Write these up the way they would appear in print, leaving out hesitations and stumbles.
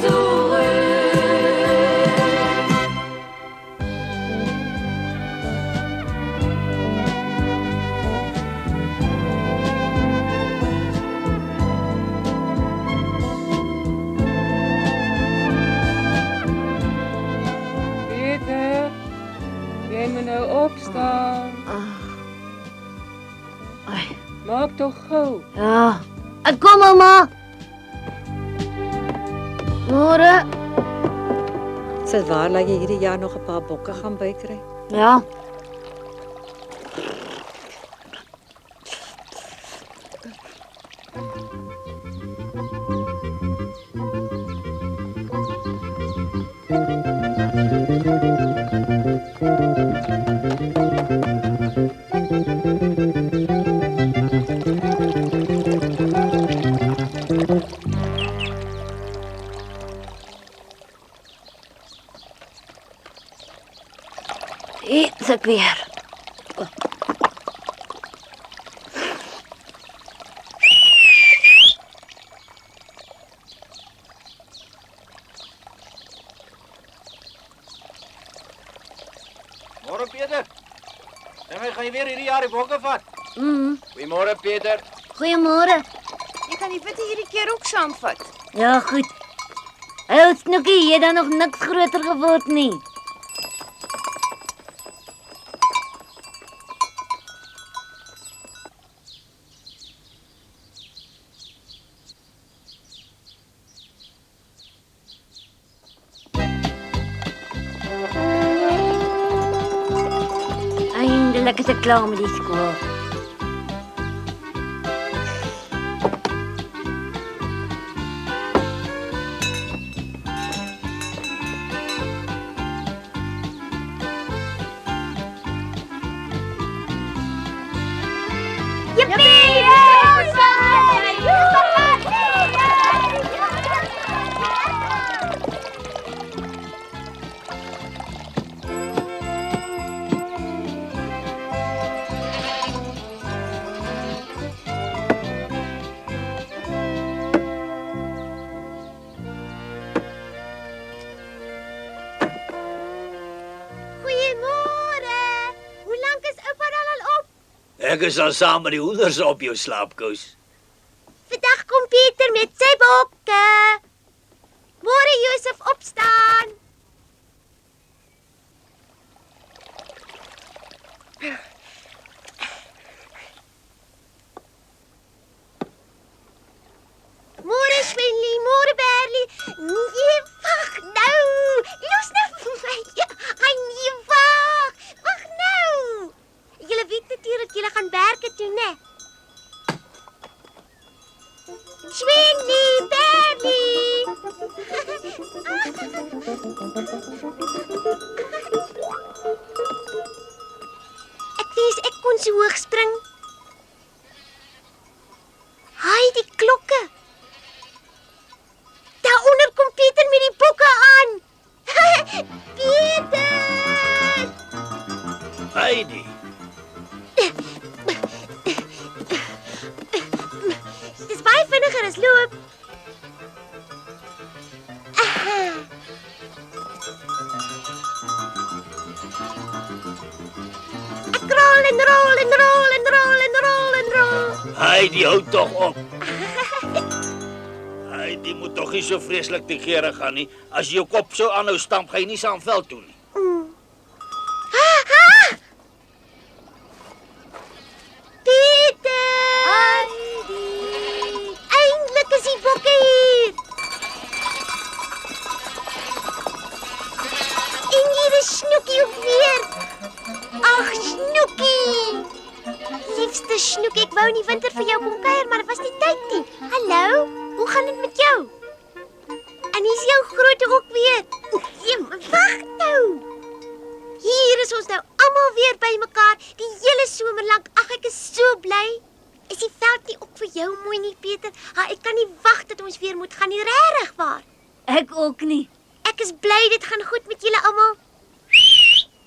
zurück. Peter, jy moet nou opstaan. Maak toch gauw. Ja, ek kom mamma. Môre. Sit waar laat jy hierdie jaar nog 'n paar bokke gaan bykry? Ja. Is ek weer. Môre Peter. Dan gaan jy weer hierdie jaar die bokke vat. Goeiemôre Peter. Goeiemôre. Jy kan die witte hierdie keer ook saamvat. Ja, goed. Ou Snoekie, jy het dan nog niks groter geword nie. Eindelik is ek klaar met die skool. Ek is al saam met die hoenders op jou slaapkous. Vandag kom Pieter met sy bokke. Môre Josef opstaan. Môre Swenly, môre Berlie. Nee, wag nou. Los nou vir my. Ai nee, wag. Wag nou. Julle weet natuurlijk julle gaan werke toe, né? Swenly, Berlie. Ek wens ek kon so hoog spring. Haai, die klokke. Daaronder kom Pieter met die bokke aan. Pieter! Heidi. Dis baie vinniger as loop. Ek rol en rol en rol en rol en rol en rol. Heidi, hou tog op. Heidi moet tog nie so vreeslik te kere gaan nie. As jy jou kop so aanhou stamp, gaan jy nie saam veld toe nie. Snoekie, ek wou in die winter vir jou kom kuier, maar dit was nie tyd nie. Hallo, hoe gaan dit met jou? En hier is jou groote ook weer. Wag nou. Hier is ons nou almal weer by mekaar, die hele somer lank. Ag, ek is so bly. Is die veld nie ook vir jou mooi nie, Peter? Ek kan nie wag dat ons weer moet gaan nie, regtig waar. Ek ook nie. Ek is bly dit gaan goed met julle almal.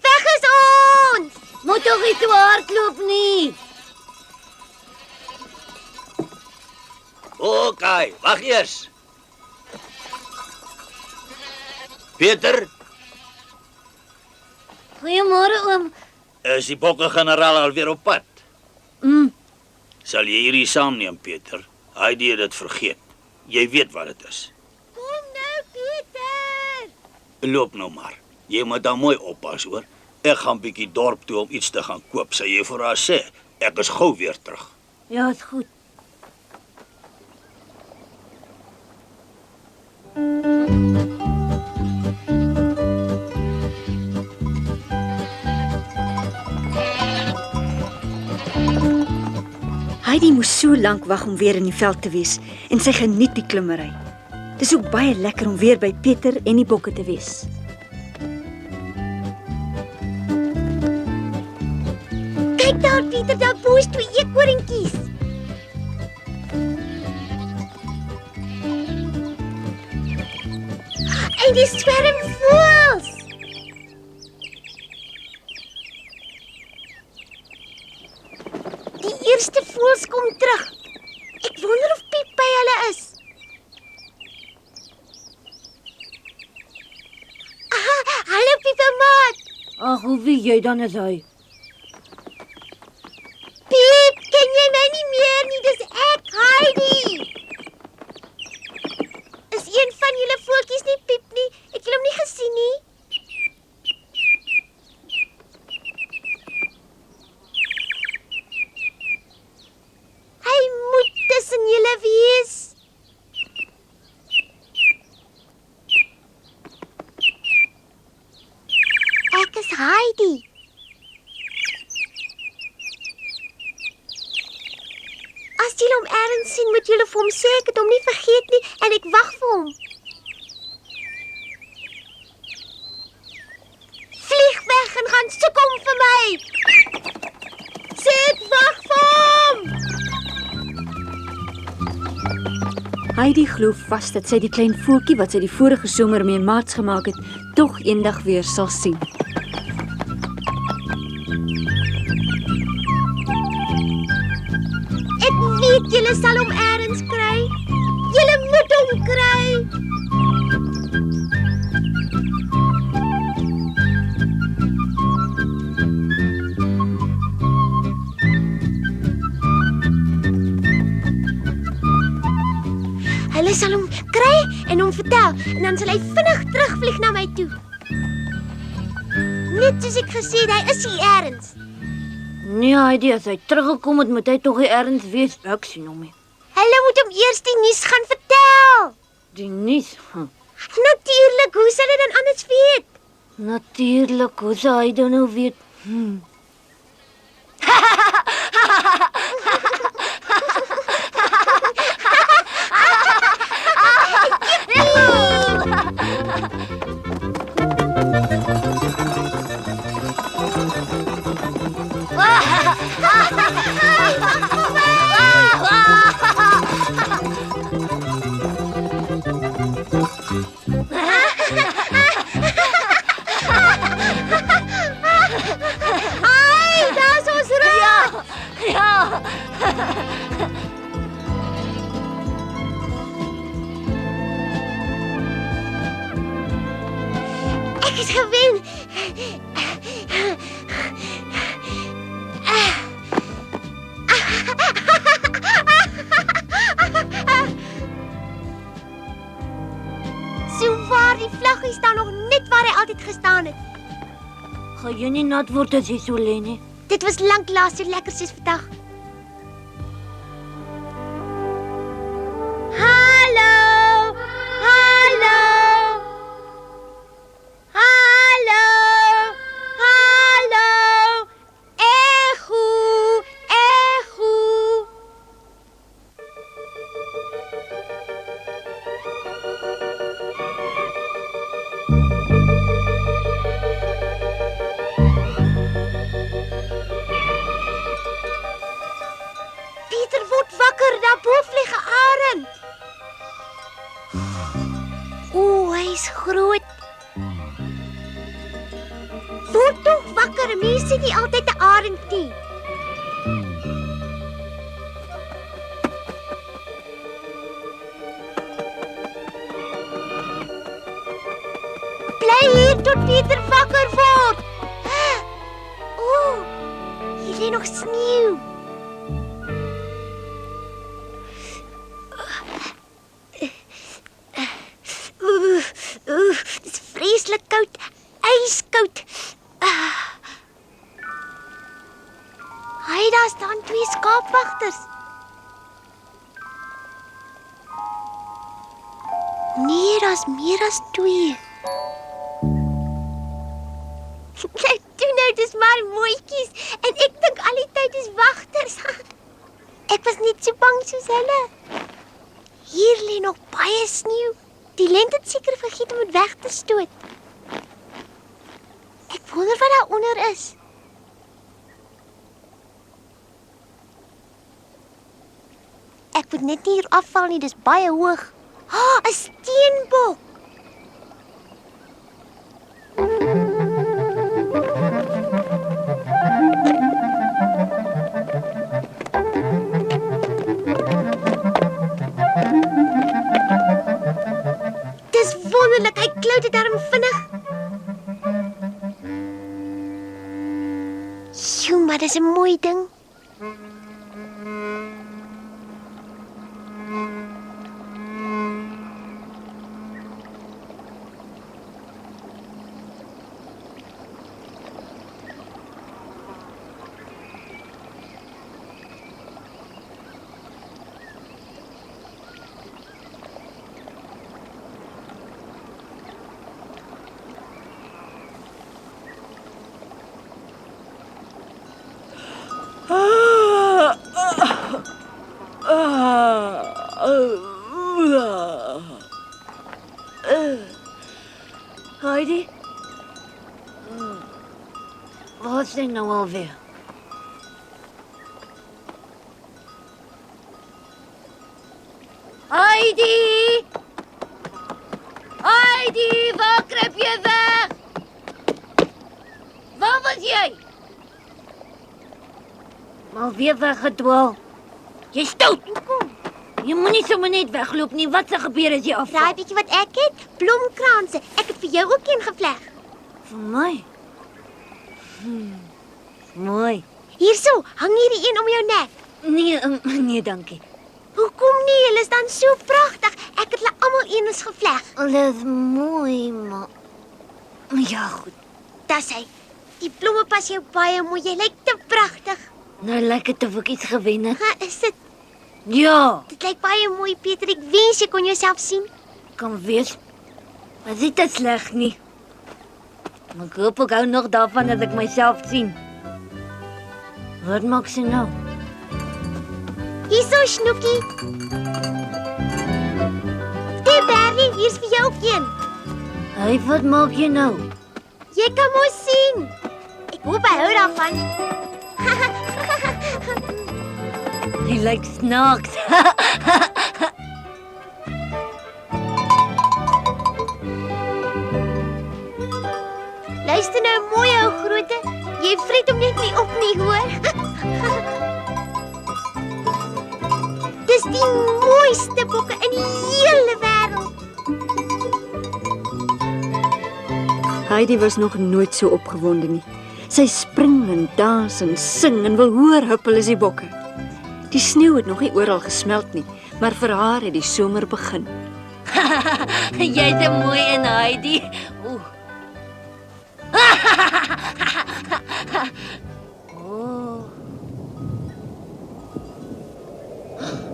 Weg is ons! Moet toch nie te hardloop nie. Okay, wag eers. Peter, Goeiemôre oom. is die bokke-generaal alweer op pad? Mm, Sal jy hierdie saamneem, Peter? Heidi het dit vergeet. Jy weet wat dit is. Kom nou, Pieter. Loop nou maar. Jy moet dan mooi oppas, hoor. Ek gaan bietjie dorp toe om iets te gaan koop. Sê jy vir haar sê, ek is gou weer terug. ja, is goed. Heidi moes so lank wag om weer in die veld te wees en sy geniet die klimmery. Dis ook baie lekker om weer by Pieter en die bokke te wees. Kyk daar, Pieter, daar bo is 2 eekhoorntjies. En die swerm voëls. Die eerste voëls kom terug. Ek wonder of Piep by hulle is. Aha, hallo Piepermaat. Ag, hoe wie jy dan is hy? Piep, ken jy my nie meer nie? Dis ek, Heidi. Is een van julle voeltjies nie Piep nie? Het julle hom nie gesien nie? Hy moet tussen julle wees. Ek is Heidi. As julle hom ergens sien, moet julle vir hom sê ek het hom nie vergeet nie en ek wag vir hom. Vlieg weg en gaan soek hom vir my. Sê ek wag vir hom. Heidi glo vas dat sy die klein voeltjie wat sy die vorige somer mee maats gemaak het, tog eendag weer sal sien. Ek weet julle sal hom ergens kry. Julle moet hom kry. Hulle sal hom kry en hom vertel en dan sal hy vinnig terugvlieg na my toe. Net soos ek gesê het, hy is hier ergens. Nee, Heidi, as hy teruggekom het, moet hy tog hier ergens wees. Ek sien hom nie. Hulle moet hom eers die nuus gaan vertel. Die nuus. Natuurlik, hoe sal hy dan anders weet? Natuurlik, hoe sou hy dan nou weet? Ai, daar's ons reg. Ja. Ek is gewen. So waar die vlaggie staan nog net waar hy altyd gestaan het. Gaan jy nie nat word as jy so lê nie? Dit was lanklaas so lekker soos vandag. Hallo! Hallo! Hallo! Hallo! Echo! Echo! Pieter word wakker, daar bo vlieg 'n arend. O, hy's groot. Word tog wakker, mense sien nie altyd 'n arend nie. Bly hier tot Pieter wakker word. Ooh, hier lê nog sneeu. Dit is vreeslik koud, ijskoud. Hy, daar staan 2 skaapwagters. Nee, daar's meer as 2. Toe nou, dis maar mooitjies. En ek dink al die tyd is wagters. Ek was net so bang soos hulle. Hier lê nog baie sneeu. Die lente het seker vergeet om dit weg te stoot. Ek wonder wat daar onder is. Ek moet net nie hier afval nie, dis baie hoog. 'n Steenbok. Dis wonderlik, hy klou dit darm vinnig. Sjoe, maar dis 'n mooi ding. Heidi? Wat is dit nou alweer? Heidi! Heidi, waar kruip jy weg? Waar was jy? Maar weer weggedwaal. Jy stout! Jy moenie sommer net wegloop nie. Wat se gebeur as jy afval? Raai bietjie wat ek het? Blomkranse. Ek het vir jou ook een gevleg. Vir my? Mooi. Hierso, hang hierdie een om jou nek. Nee, dankie. Hoekom nie? Hulle is dan so pragtig. Ek het hulle almal eens gevleg. Hulle is mooi, maar... Ja, goed. Dis hy. Die blomme pas jou baie mooi. Jy lyk te pragtig. Nou lyk dit of ek iets gewen het. Is dit? Ja, Dit lyk baie mooi, Pieter. Ek wens jy kon jouself sien. kan wees. Maar dit is te sleg nie. Maar ek hoop ek hou nog daarvan dat ek myself sien. Wat maak sy nou? Hierso, Snoekie. Hey, Berlie, hier's vir jou ook een. Hey, wat maak jy nou? Jy kan mos sien. Ek hoop hy hou daarvan. Jy lyk snaaks. Luister nou mooi, ou groote. Jy vreet hom net nie op nie, hoor. Dis die mooiste bokke in die hele wêreld. Heidi was nog nooit so opgewonde nie. Sy spring en dans en sing en wil hoor huppel as die bokke. Die sneeu het nog nie oral gesmelt nie, maar vir haar het die somer begin. Jy's 'n mooi een, Heidi. Oh.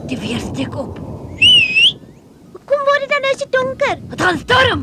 Die weer steek op. Hoekom word dit dan nou so donker? Het gaan storm.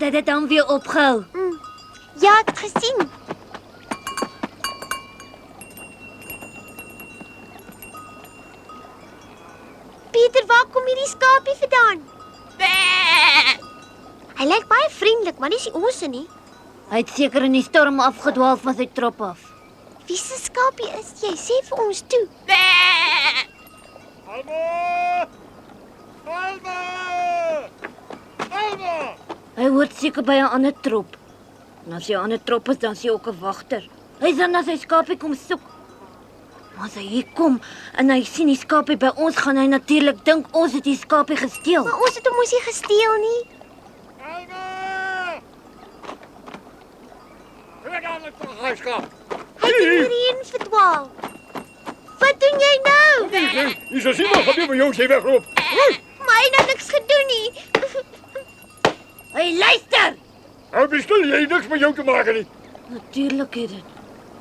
dat het dan weer opgehou. Ja, ek het gesien. Pieter, waar kom hierdie skapie vandaan? Hy lyk baie vriendelik, maar dis nie ons nie. Hy het seker in die storm afgedwaal van sy trop af. Wie se skapie is jy? Sê vir ons toe. Alma! Alma! Alma! Hy hoort seker by 'n ander trop. En as hy 'n ander trop is, dan is hy ook 'n wagter. Hy sal na sy skapie kom soek. Maar as hy hier kom en hy sien die skapie by ons, gaan hy natuurlik dink ons het die skapie gesteel. Maar ons het hom mos nie gesteel nie. Alma! Ek gaan net terug huis gaan. Hy het hierheen verdwaal. Wat doen jy nou? Is er iemand van die van jou wegloop? Maar hy het nou niks gedoen nie. Hey, luister! Hou bestel jy niks met jou te maken nie. Natuurlik het dit.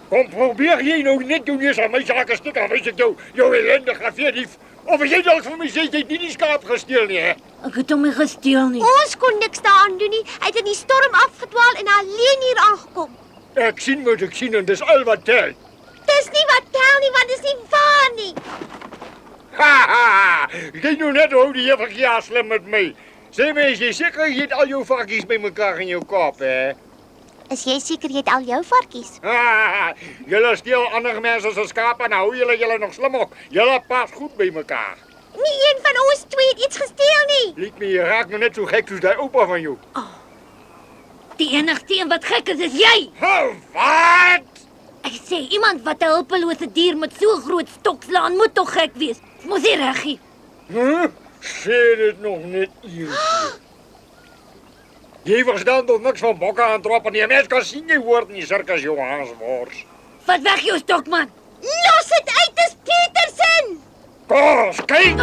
Kom, probeer jy nou net doen eens aan my sake stuk af, as ek jou ellendige veerdief. Of jy dalk vir my sê, jy het nie die skaap gesteel nie, hè? Ek het hom nie gesteel nie. Ons kon niks daaraan doen nie. Hy het in die storm afgedwaal en alleen hier aangekom. Ek sien wat ek sien en dis al wat tel. Dis nie wat tel nie, want dis nie waar nie. Ha! Jy nou net hoe die juffrou slim met my. Sê my, is jy seker jy het al jou varkies by mekaar in jou kop, hè? Is jy seker jy het al jou varkies? Ha! Julle steel ander mense se skape en hou julle nog slim op. Julle pas goed by mekaar. Nie een van ons twee het iets gesteel nie. Liet my, jy raak nou net so gek soos die oupa van jou. Die enigste een wat gek is jy. Wat? Ek sê, iemand wat 'n hulpelose dier met so groot stok slaan, moet tog gek wees. Mos nie reg nie. Sê dit nog net eens. Jy verstaan toch niks van bokke aantroppen nie. Mens kan sien jy hoort nie, Sirkus Johanneswors. Vat weg jou stok, man. Los dit uit, dis Petersen. Kos, kyk!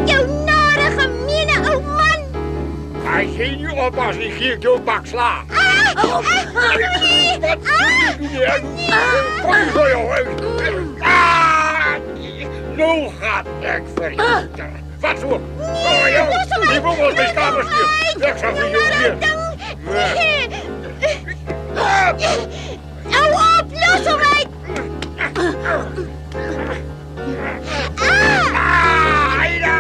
Jou nare, gemeene ou man. As jy nie oppas nie, gee ek jou bak sla. Wat doen jy? Kom zo jou uit. Nou gaat ek vir jou. Wat so? Oh, jou. Die wil ons my kamer stuur. Ek sal vir jou weer. Hou op, los hom uit. Aida!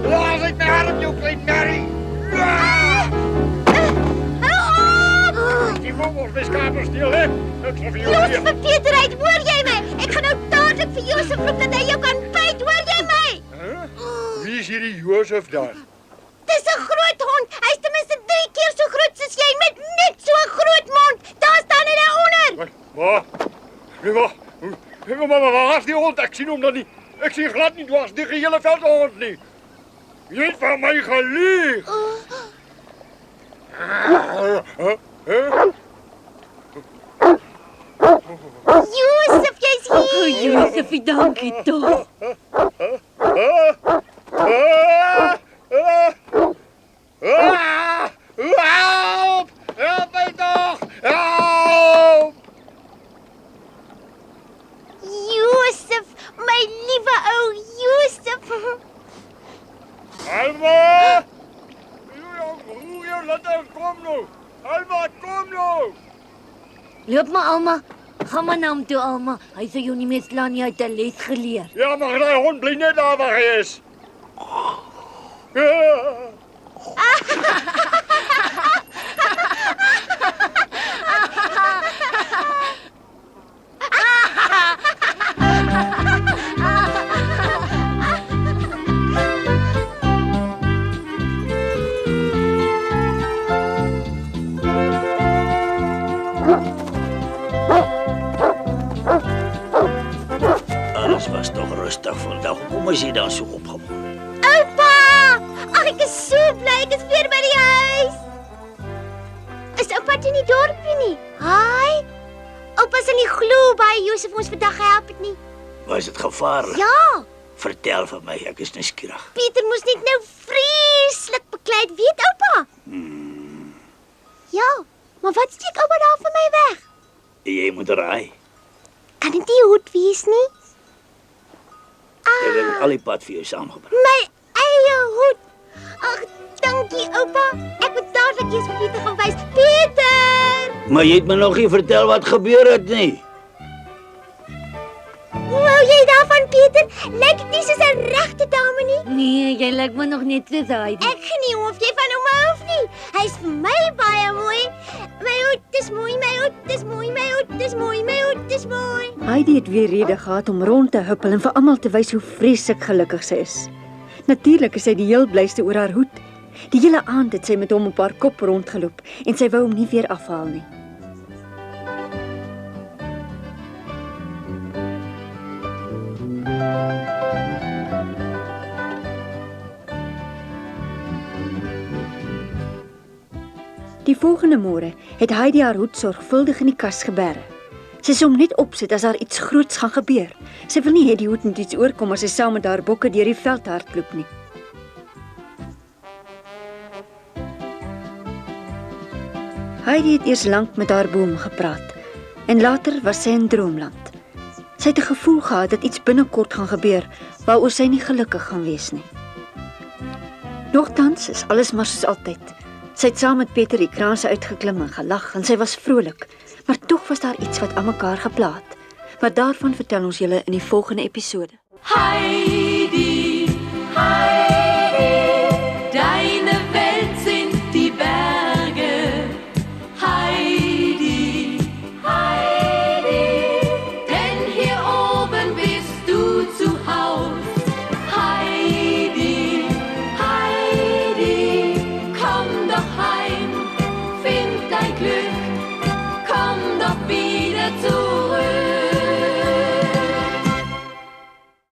Laat ek my arm jou klein Mary. Die wil ons my kamer stuur, hè? Ek sal vir jou Los weer. vir Peter uit, hoor jy my? Ek gaan nou dadelik vir Josef roep dat hy jou kan byt, hoor jy my? Wie is hierdie Josef dan? Dis 'n groot hond. Hy's ten minste 3 keer so groot soos jy met net so 'n groot mond. Daar staan hy daaronder. Waar? Maar waar is die hond? Ek sien hom dan nie. Ek sien glad nie dwars die hele veld hond nie. Jy het van my gelieg. Josef, jy's hier. Josefie, dankie tog. Help! Help my toch! Help! Josef, my liewe ou Josef. Alma! Laat hem, kom nou! Alma, kom nou! Loop maar, Alma. Gaan maar na hom toe, Alma. Hy sal jou nie meer slaan nie, hy het 'n les geleer. Ja, maar die hond bly net daar waar hy is. Alles was toch rustig vandag. Hoekom is jy dan so opgewonde? Oupa! Ag, ek is so bly ek is weer by die huis. Is oupa toe in die dorpie nie? Haai. Oupa sal nie glo baie Josef ons vandag gehelp het nie. Was dit gevaarlik? Ja, Vertel vir my, ek is nuuskierig. Pieter moes net nou vreeslik beklei, weet oupa? Ja, maar wat steek oupa daar vir my weg? Jy moet raai. Kan dit nie hoed wees nie? Ek het al die pad vir jou saamgebring. My eie hoed. Ag, oupa. Ek moet dadelik eers vir Pieter gaan wys. Pieter! Maar jy het my nog nie vertel wat gebeur het nie. Hoe hou jy daarvan, Pieter? Lyk dit nie soos 'n regte dame nie? Nee, jy lyk my nog net soos Heidi. Ek genie of jy van hom hou of nie. Hy's vir my baie mooi. My hoed is mooi, my hoed is mooi, my hoed is mooi, my hoed is mooi. Heidi het weer rede gehad om rond te huppel en vir almal te wys hoe vreeslik gelukkig sy is. Natuurlik is sy die heel blyste oor haar hoed. Die hele aand het sy met hom op haar kop rondgeloop en sy wou hom nie weer afhaal nie. Die volgende môre het Heidi haar hoed sorgvuldig in die kas geberg. Sy sou hom net opsit as daar iets groots gaan gebeur. Sy wil nie hê die hoed moet iets oorkom as sy saam met haar bokke deur die veld hardloop nie. Heidi het eers lank met haar boom gepraat en later was sy in droomland. Sy het 'n gevoel gehad dat iets binnekort gaan gebeur waaroor sy nie gelukkig gaan wees nie. Nogtans is alles maar soos altyd. Sy het saam met Pieter die kraanse uitgeklim en gelag en sy was vrolik, maar tog was daar iets wat aan mekaar gepla het. Maar daarvan vertel ons julle in die volgende episode. Heidi.